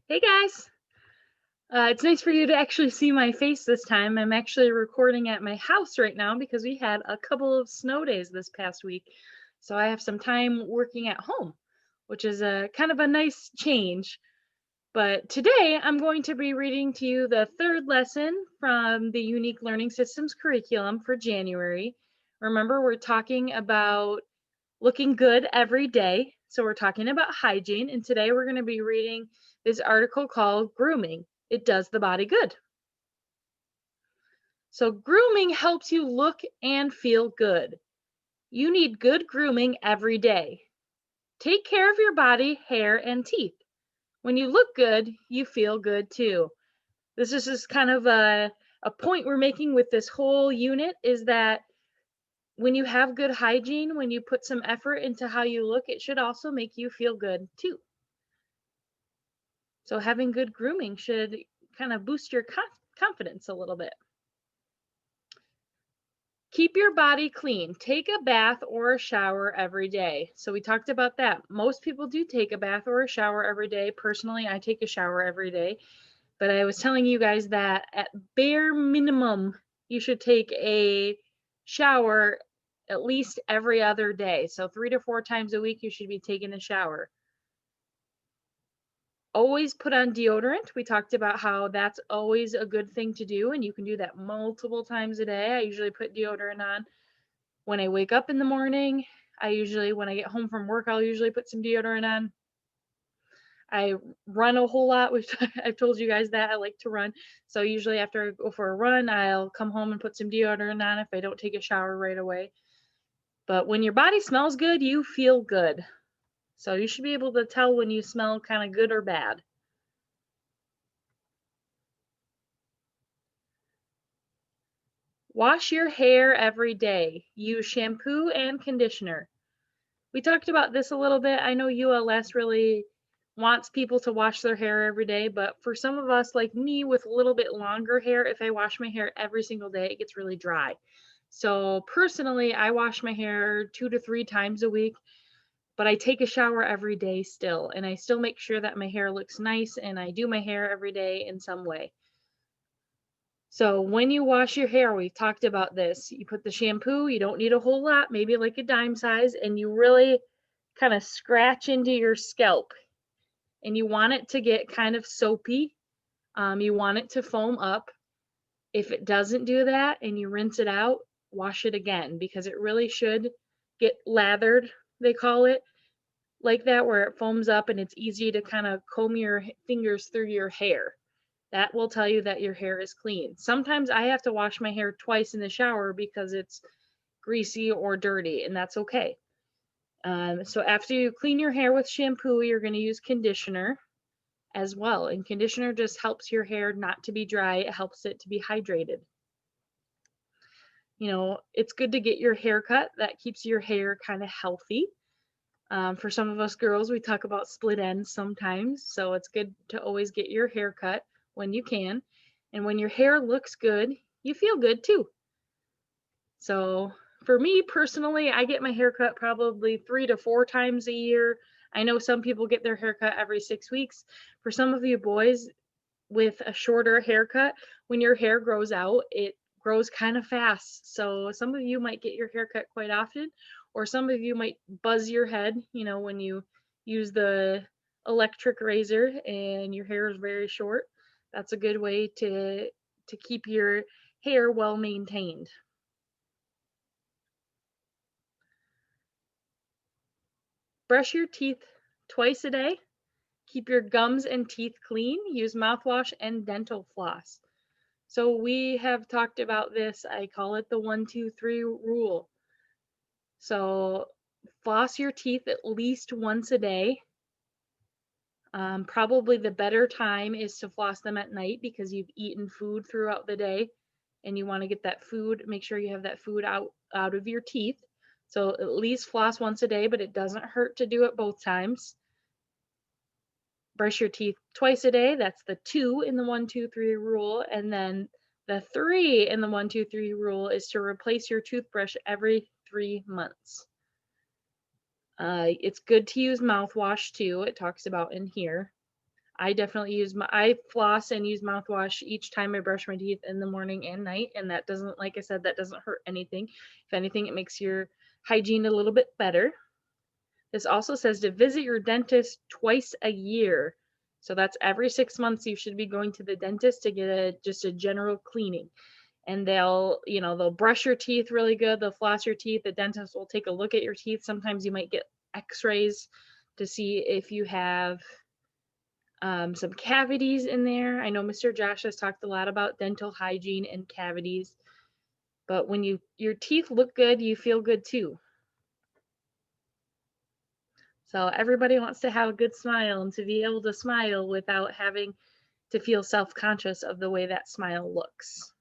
Hey guys! It's nice for you to actually see my face this time. I'm actually recording at my house right now because we had a couple of snow days this past week. So I have some time working at home, which is a kind of a nice change. But today I'm going to be reading to you the third lesson from the Unique Learning Systems curriculum for January. Remember, we're talking about looking good every day. So we're talking about hygiene, and today we're going to be reading this article called Grooming. It does the body good. So grooming helps you look and feel good. You need good grooming every day. Take care of your body, hair, and teeth. When you look good, you feel good too. This is just kind of a point we're making with this whole unit is that when you have good hygiene, when you put some effort into how you look, it should also make you feel good too. So having good grooming should kind of boost your confidence a little bit. Keep your body clean. Take a bath or a shower every day. So we talked about that. Most people do take a bath or a shower every day. Personally, I take a shower every day. But I was telling you guys that at bare minimum, you should take a shower at least every other day. So 3 to 4 times a week, you should be taking a shower. Always put on deodorant. We talked about how that's always a good thing to do, and you can do that multiple times a day. I usually put deodorant on when I wake up in the morning. When I get home from work, I'll usually put some deodorant on. I run a whole lot, which I've told you guys that I like to run. So usually after I go for a run, I'll come home and put some deodorant on if I don't take a shower right away. But when your body smells good, you feel good. So you should be able to tell when you smell kind of good or bad. Wash your hair every day. Use shampoo and conditioner. We talked about this a little bit. I know ULS really wants people to wash their hair every day, but for some of us, like me with a little bit longer hair, if I wash my hair every single day, it gets really dry. So personally, I wash my hair 2 to 3 times a week, but I take a shower every day still, and I still make sure that my hair looks nice, and I do my hair every day in some way. So when you wash your hair, we've talked about this. You put the shampoo, you don't need a whole lot, maybe like a dime size, and you really kind of scratch into your scalp. And you want it to get kind of soapy. You want it to foam up. If it doesn't do that and you rinse it out, wash it again because it really should get lathered, they call it, like that, where it foams up and it's easy to kind of comb your fingers through your hair. That will tell you that your hair is clean. Sometimes I have to wash my hair twice in the shower because it's greasy or dirty, and that's okay. So after you clean your hair with shampoo, you're going to use conditioner as well. And conditioner just helps your hair not to be dry, it helps it to be hydrated. It's good to get your hair cut. That keeps your hair kind of healthy. For some of us girls, we talk about split ends sometimes, so it's good to always get your hair cut when you can. And when your hair looks good, you feel good too. So for me personally, I get my hair cut probably 3 to 4 times a year. I know some people get their hair cut every 6 weeks. For some of you boys with a shorter haircut, when your hair grows out, it grows kind of fast. So some of you might get your hair cut quite often, or some of you might buzz your head, when you use the electric razor and your hair is very short. That's a good way to keep your hair well maintained. Brush your teeth twice a day. Keep your gums and teeth clean. Use mouthwash and dental floss. So we have talked about this. I call it the 1, 2, 3 rule. So floss your teeth at least once a day. Probably the better time is to floss them at night because you've eaten food throughout the day and you want to get that food, make sure you have that food out of your teeth. So at least floss once a day, but it doesn't hurt to do it both times. Brush your teeth twice a day. That's the 2 in the 1, 2, 3 rule. And then the 3 in the 1, 2, 3 rule is to replace your toothbrush every 3 months. It's good to use mouthwash too. It talks about in here. I definitely I floss and use mouthwash each time I brush my teeth in the morning and night, and that doesn't, like I said, that doesn't hurt anything. If anything, it makes your hygiene a little bit better. This also says to visit your dentist twice a year. So that's every 6 months you should be going to the dentist to get just a general cleaning. And they'll brush your teeth really good, they'll floss your teeth, the dentist will take a look at your teeth. Sometimes you might get x-rays to see if you have some cavities in there. I know Mr. Josh has talked a lot about dental hygiene and cavities, but when your teeth look good, you feel good too. So everybody wants to have a good smile and to be able to smile without having to feel self-conscious of the way that smile looks.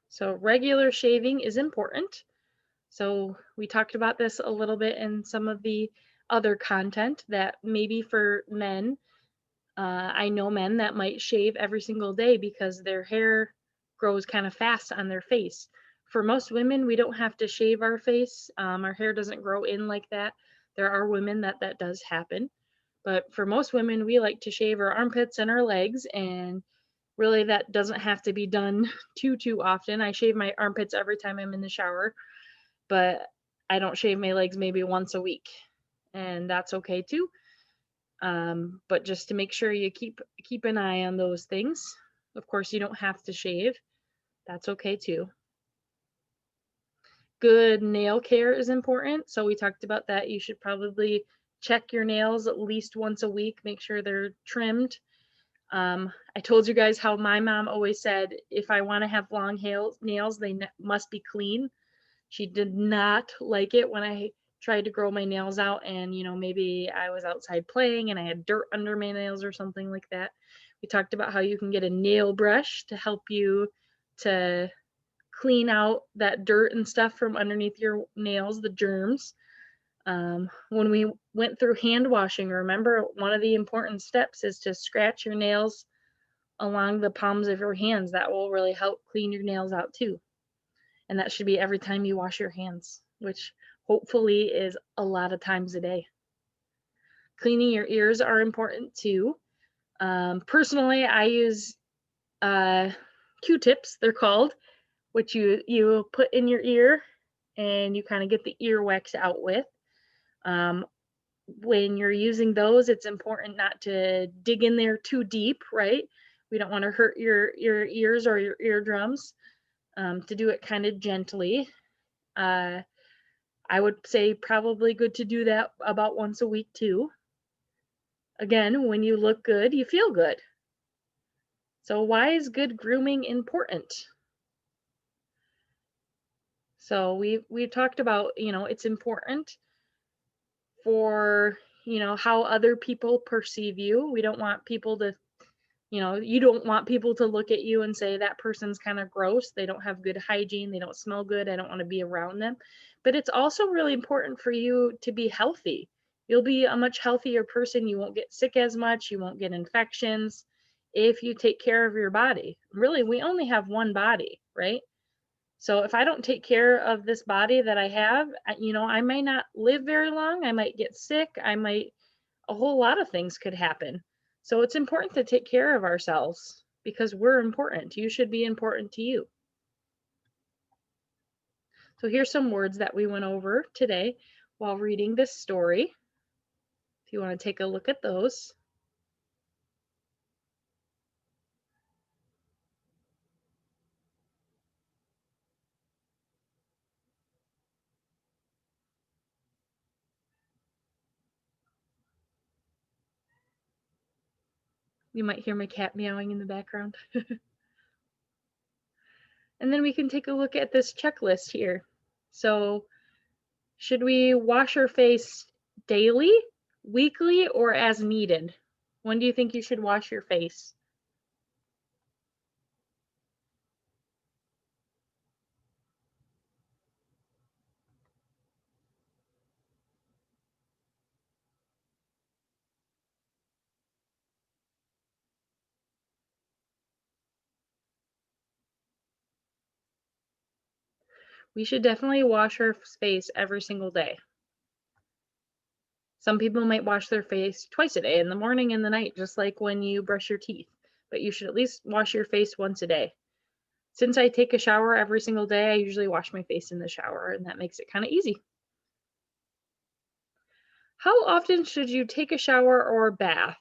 So regular shaving is important. So we talked about this a little bit in some of the other content that maybe for men, I know men that might shave every single day because their hair grows kind of fast on their face. For most women, we don't have to shave our face. Our hair doesn't grow in like that. There are women that does happen. But for most women, we like to shave our armpits and our legs, and really that doesn't have to be done too often. I shave my armpits every time I'm in the shower, but I don't shave my legs maybe once a week, and that's okay too. But just to make sure you keep an eye on those things. Of course, you don't have to shave. That's okay too. Good nail care is important. So we talked about that. You should probably check your nails at least once a week. Make sure they're trimmed. I told you guys how my mom always said if I want to have long nails, they must be clean. She did not like it when I tried to grow my nails out and, maybe I was outside playing and I had dirt under my nails or something like that. We talked about how you can get a nail brush to help you to clean out that dirt and stuff from underneath your nails, the germs. When we went through hand washing, remember one of the important steps is to scratch your nails along the palms of your hands. That will really help clean your nails out too. And that should be every time you wash your hands, which hopefully is a lot of times a day. Cleaning your ears are important too. Personally, I use Q-tips, they're called, which you put in your ear and you kind of get the earwax out with. Um, when you're using those, it's important not to dig in there too deep, right? We don't want to hurt your ears or your eardrums. To do it kind of gently. Uh, I would say probably good to do that about once a week too. Again, when you look good, you feel good. So why is good grooming important? So we've talked about, it's important for, how other people perceive you. We don't want people to, you don't want people to look at you and say that person's kind of gross. They don't have good hygiene. They don't smell good. I don't want to be around them. But it's also really important for you to be healthy. You'll be a much healthier person. You won't get sick as much. You won't get infections if you take care of your body. Really, we only have one body, right? So if I don't take care of this body that I have, I may not live very long. I might get sick. A whole lot of things could happen. So it's important to take care of ourselves because we're important. You should be important to you. So here's some words that we went over today while reading this story. If you want to take a look at those. You might hear my cat meowing in the background. And then we can take a look at this checklist here. So should we wash our face daily, weekly, or as needed? When do you think you should wash your face? We should definitely wash our face every single day. Some people might wash their face twice a day, in the morning and the night, just like when you brush your teeth. But you should at least wash your face once a day. Since I take a shower every single day, I usually wash my face in the shower, and that makes it kind of easy. How often should you take a shower or bath?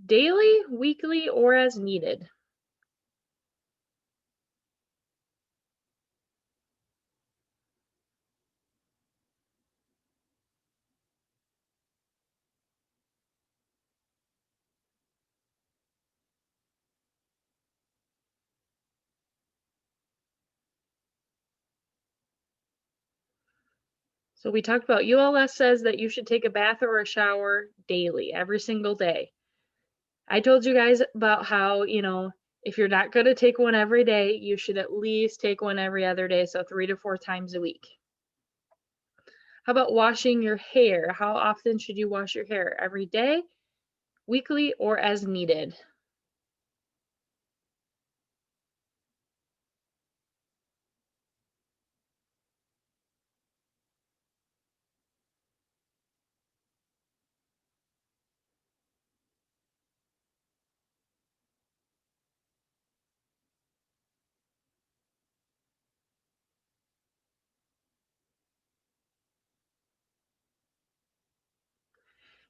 Daily, weekly, or as needed? So we talked about ULS says that you should take a bath or a shower daily, every single day. I told you guys about how, if you're not going to take one every day, you should at least take one every other day, so 3 to 4 times a week. How about washing your hair? How often should you wash your hair? Every day, weekly, or as needed?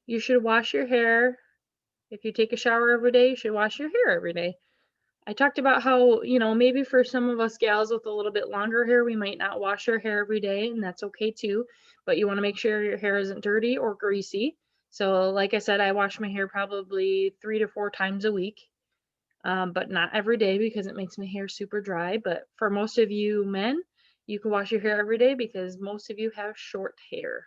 You should wash your hair. If you take a shower every day, you should wash your hair every day. I talked about how, maybe for some of us gals with a little bit longer hair, we might not wash our hair every day, and that's okay too. But you want to make sure your hair isn't dirty or greasy. So, like I said, I wash my hair probably 3 to 4 times a week, but not every day because it makes my hair super dry. But for most of you men, you can wash your hair every day because most of you have short hair.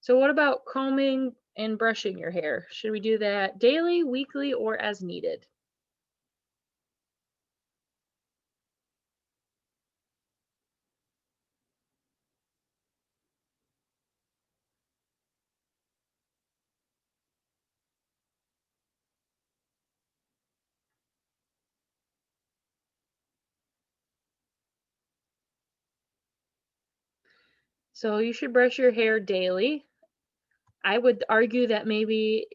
So, what about combing and brushing your hair? Should we do that daily, weekly, or as needed? So, you should brush your hair daily. I would argue that maybe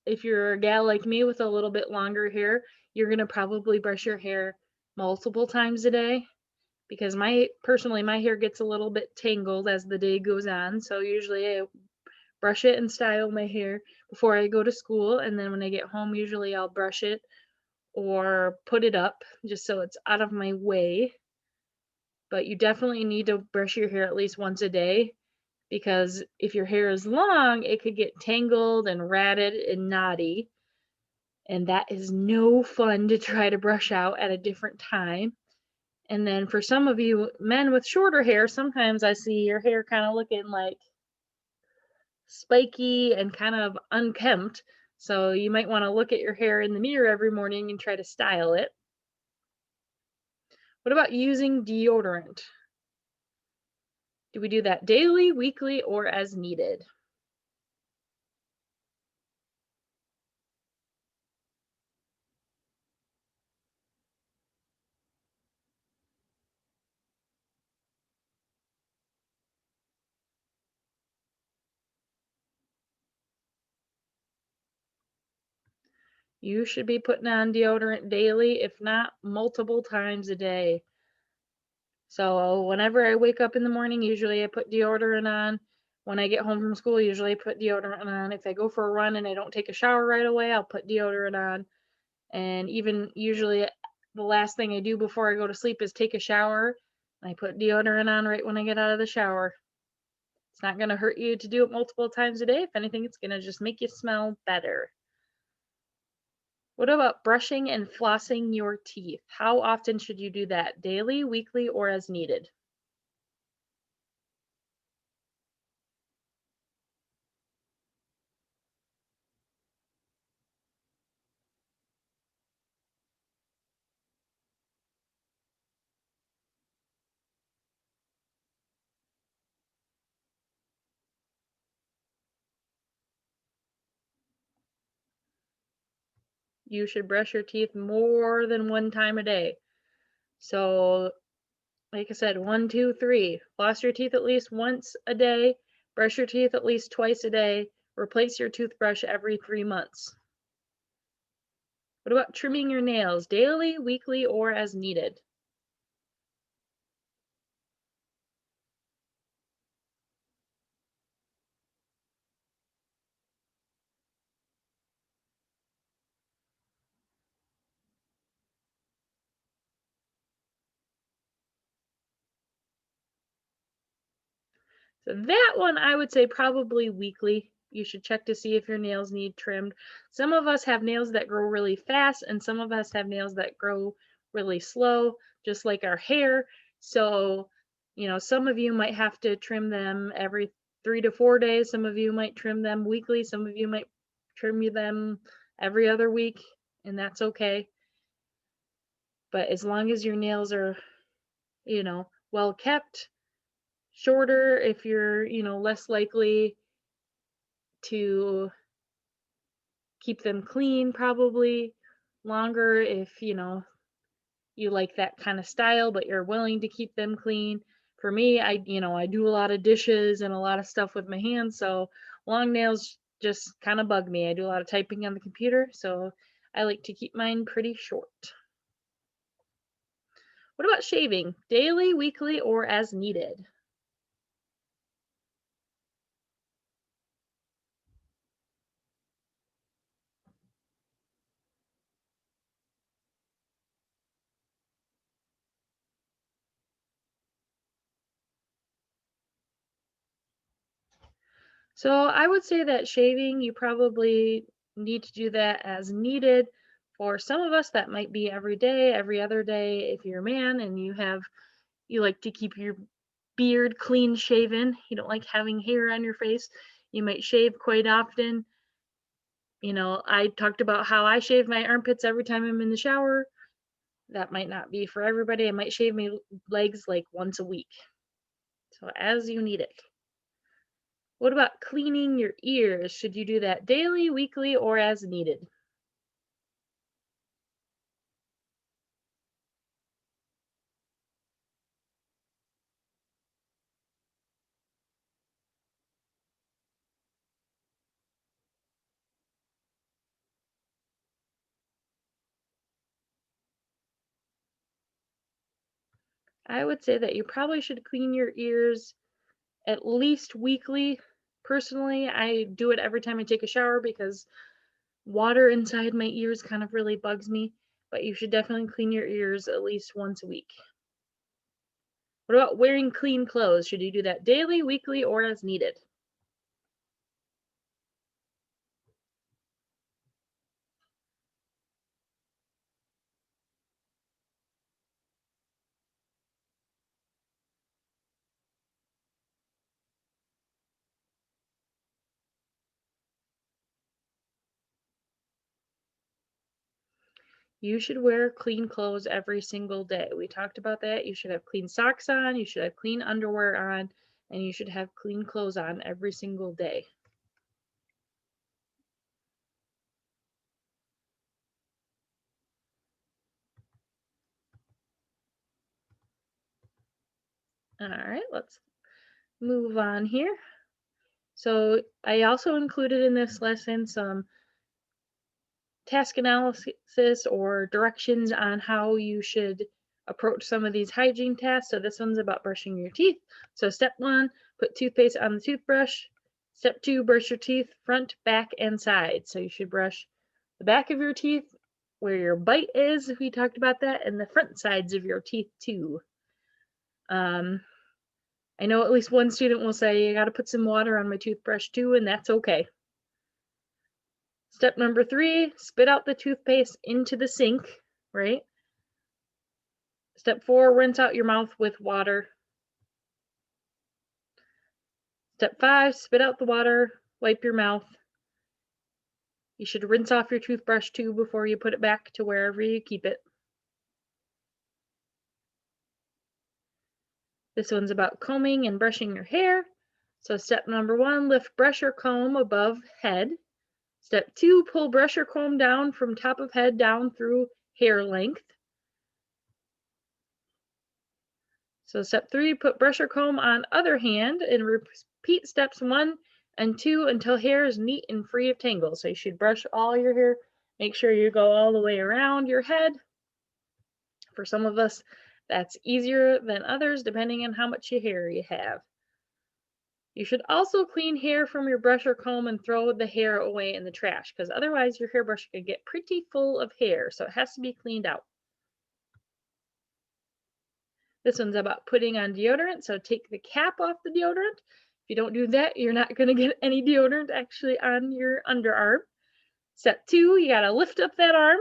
if you're a gal like me with a little bit longer hair, you're gonna probably brush your hair multiple times a day because my hair gets a little bit tangled as the day goes on. So usually I brush it and style my hair before I go to school, and then when I get home, usually I'll brush it or put it up just so it's out of my way. But you definitely need to brush your hair at least once a day because if your hair is long, it could get tangled and ratted and knotty. And that is no fun to try to brush out at a different time. And then for some of you men with shorter hair, sometimes I see your hair kind of looking like spiky and kind of unkempt. So you might want to look at your hair in the mirror every morning and try to style it. What about using deodorant? Do we do that daily, weekly, or as needed? You should be putting on deodorant daily, if not multiple times a day. So whenever I wake up in the morning, usually I put deodorant on. When I get home from school, usually I put deodorant on. If I go for a run and I don't take a shower right away, I'll put deodorant on. And even usually the last thing I do before I go to sleep is take a shower. I put deodorant on right when I get out of the shower. It's not going to hurt you to do it multiple times a day. If anything, it's going to just make you smell better. What about brushing and flossing your teeth? How often should you do that? Daily, weekly, or as needed? You should brush your teeth more than one time a day. So, like I said, one, two, three. Floss your teeth at least once a day. Brush your teeth at least twice a day. Replace your toothbrush every 3 months. What about trimming your nails? Daily, weekly, or as needed? So that one, I would say probably weekly. You should check to see if your nails need trimmed. Some of us have nails that grow really fast, and some of us have nails that grow really slow, just like our hair. So, some of you might have to trim them every 3 to 4 days. Some of you might trim them weekly. Some of you might them every other week, and that's okay. But as long as your nails are, well kept, shorter if you're, less likely to keep them clean, probably longer if, you like that kind of style, but you're willing to keep them clean. For me, I do a lot of dishes and a lot of stuff with my hands, so long nails just kind of bug me. I do a lot of typing on the computer, so I like to keep mine pretty short. What about shaving? Daily, weekly, or as needed? So I would say that shaving, you probably need to do that as needed. For some of us, that might be every day, every other day. If you're a man and you like to keep your beard clean shaven, you don't like having hair on your face, you might shave quite often. I talked about how I shave my armpits every time I'm in the shower. That might not be for everybody. I might shave my legs like once a week. So as you need it. What about cleaning your ears? Should you do that daily, weekly, or as needed? I would say that you probably should clean your ears at least weekly. Personally, I do it every time I take a shower because water inside my ears kind of really bugs me, but you should definitely clean your ears at least once a week. What about wearing clean clothes? Should you do that daily, weekly, or as needed? You should wear clean clothes every single day. We talked about that. You should have clean socks on, you should have clean underwear on, and you should have clean clothes on every single day. All right, let's move on here. So I also included in this lesson some task analysis or directions on how you should approach some of these hygiene tasks. So this one's about brushing your teeth. So step 1, put toothpaste on the toothbrush. Step 2, brush your teeth front, back, and side. So you should brush the back of your teeth where your bite is, we talked about that, and the front sides of your teeth too. Um, I know at least one student will say, you got to put some water on my toothbrush too, and that's okay. Step number 3, spit out the toothpaste into the sink, right? Step 4, rinse out your mouth with water. Step 5, spit out the water, wipe your mouth. You should rinse off your toothbrush too before you put it back to wherever you keep it. This one's about combing and brushing your hair. So step number 1, lift brush or comb above head. Step 2, pull brush or comb down from top of head down through hair length. So step 3, put brush or comb on other hand and repeat steps 1 and 2 until hair is neat and free of tangles. So you should brush all your hair. Make sure you go all the way around your head. For some of us, that's easier than others depending on how much hair you have. You should also clean hair from your brush or comb and throw the hair away in the trash because otherwise your hairbrush could get pretty full of hair, so it has to be cleaned out. This one's about putting on deodorant, so take the cap off the deodorant. If you don't do that, you're not going to get any deodorant actually on your underarm. Step 2, you got to lift up that arm.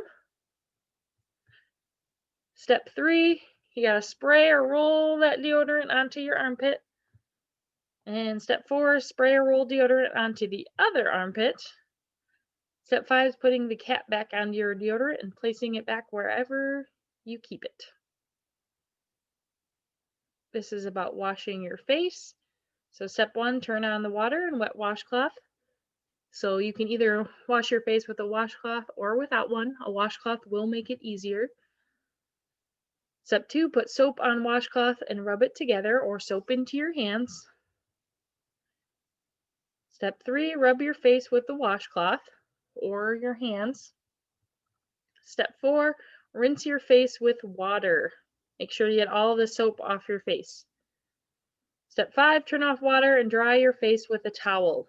Step 3, you got to spray or roll that deodorant onto your armpit. And step 4, spray or roll deodorant onto the other armpit. Step 5 is putting the cap back onto your deodorant and placing it back wherever you keep it. This is about washing your face. So step 1, turn on the water and wet washcloth. So you can either wash your face with a washcloth or without one. A washcloth will make it easier. Step 2, put soap on washcloth and rub it together or soap into your hands. Step 3, rub your face with the washcloth or your hands. Step 4, rinse your face with water. Make sure you get all the soap off your face. Step 5, turn off water and dry your face with a towel.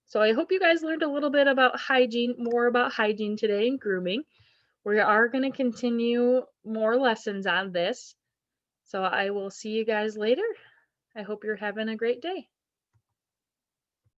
So I hope you guys learned a little bit about hygiene, more about hygiene today and grooming. We are going to continue more lessons on this. So I will see you guys later. I hope you're having a great day.